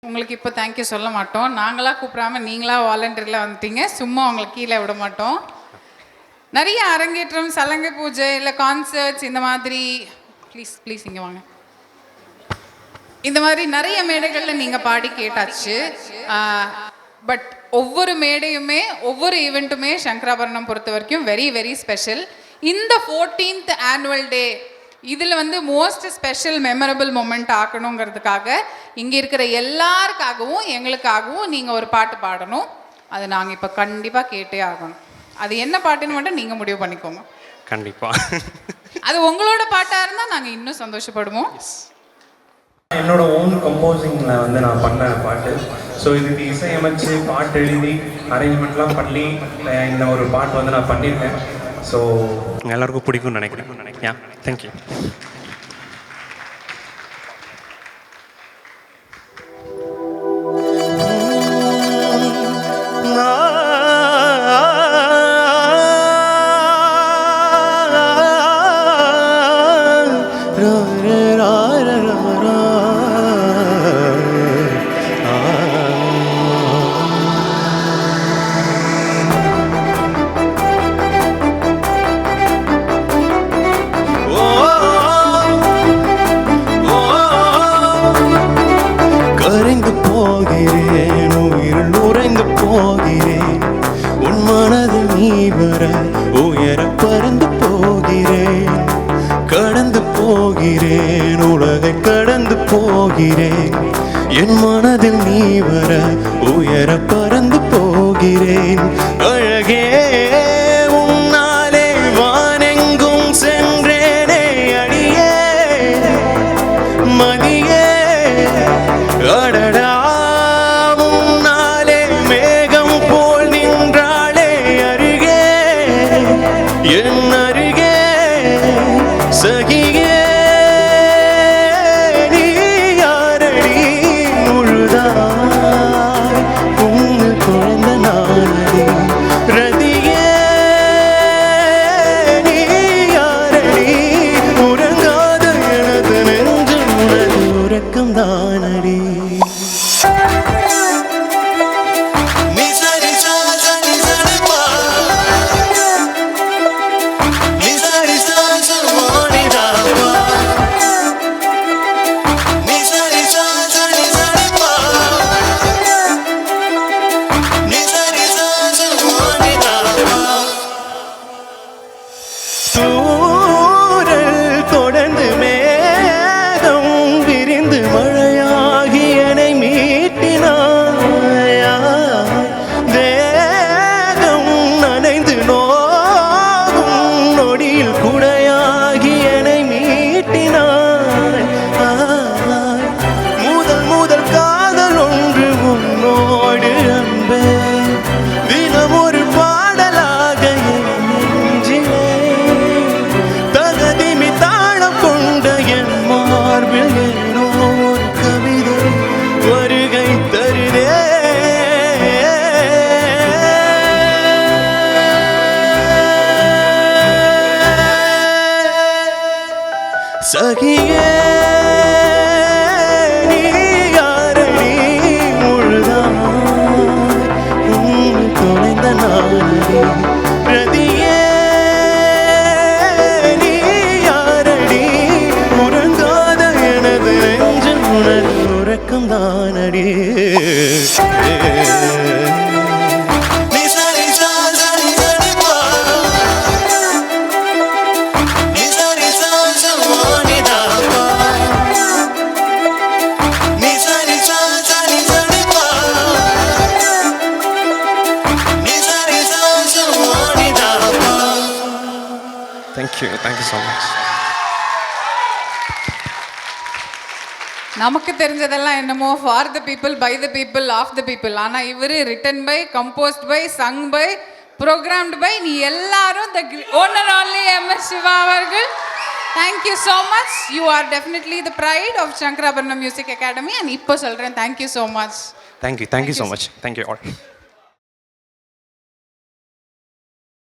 உங்களுக்கு இப்போ தேங்க்யூ சொல்ல மாட்டோம். நாங்களாக கூப்பிடாம நீங்களாக வாலண்டியரில் வந்துட்டீங்க. சும்மா உங்களுக்கு கீழே விட மாட்டோம். நிறைய அரங்கேற்றம், சலங்கை பூஜை, இல்லை கான்சர்ட்ஸ் இந்த மாதிரி ப்ளீஸ் இங்கே வாங்க. இந்த மாதிரி நிறைய மேடைகளில் நீங்கள் பாடி கேட்டாச்சு. பட் ஒவ்வொரு மேடையுமே ஒவ்வொரு ஈவெண்ட்டுமே சங்கராபரணம் பொறுத்த வரைக்கும் வெரி வெரி ஸ்பெஷல். இந்த 14th ஆனுவல் டே இதில் வந்து மோஸ்ட் ஸ்பெஷல் மெமரபிள் மொமெண்ட் ஆக்கணுங்கிறதுக்காக இங்கே இருக்கிற எல்லாருக்காகவும் எங்களுக்காகவும் நீங்கள் ஒரு பாட்டு பாடணும். அது நாங்கள் இப்போ கண்டிப்பாக கேட்டே ஆகணும். அது என்ன பாட்டுன்னு மட்டும் நீங்கள் முடிவு பண்ணிக்கோங்க. கண்டிப்பாக அது உங்களோட பாட்டாக இருந்தால் நாங்கள் இன்னும் சந்தோஷப்படுவோம். என்னோட ஓன் கம்போசிங்கில் வந்து நான் பண்ண பாட்டு. ஸோ இதுக்கு இசையமைச்சு பாட்டு எழுதி அரேஞ்ச்மெண்ட்லாம் பண்ணி இந்த ஒரு பாட்டு வந்து நான் பண்ணியிருக்கேன். ஸோ எல்லாருக்கும் பிடிக்கும்னு நினைக்கிறேன். தேங்க்யூ. உன் மனதில் நீ வர உயர பறந்து போகிறேன், கடந்து போகிறேன், உலகை கடந்து போகிறேன். என் மனதில் நீ வர உயர பறந்து போகிறேன். அழகே உன்னாலே வானெங்கும் சென்றேனே அடியே மதியே அடடா என் அருகே சகியே நீ யாரடி முழுதாய் உங்கள் குழந்த நாளடி ரதியே நீ யாரடி உறங்காத எனது நெஞ்சு உனது உறக்கம் தானடி. சூரல் தொடர்ந்து மேகம் விரிந்து மழையாகி என்னை மீட்டினாயா, தேகம் நனைந்து நோகும் நொடியில் குடையாகி என்னை மீட்டினாய். முதல் காதல் ஒன்று உன்னோடு அன்பே தினம் ஒரு பாடலாக வருகை தருதே. சகியே நீ யாரடி முழுதாய் உன் தொலைந்த நாளடி ரதியே நீ யாரடி உறங்காத எனது நெஞ்சில் உனது உறக்கம் தானடி. Thank you so much. நமக்கு தெரிஞ்சதெல்லாம் என்னமோ for the people, by the people, of the people. ஆனால் இவர் written by, composed by, sung by, programmed by, நீ எல்லாரும் the owner only MS Shiva அவர்கள். Thank you so much. You are definitely the pride of Shankarabharanam music academy. And இப்போ சொல்கிறேன் thank you so much. Thank you so much. Thank you all.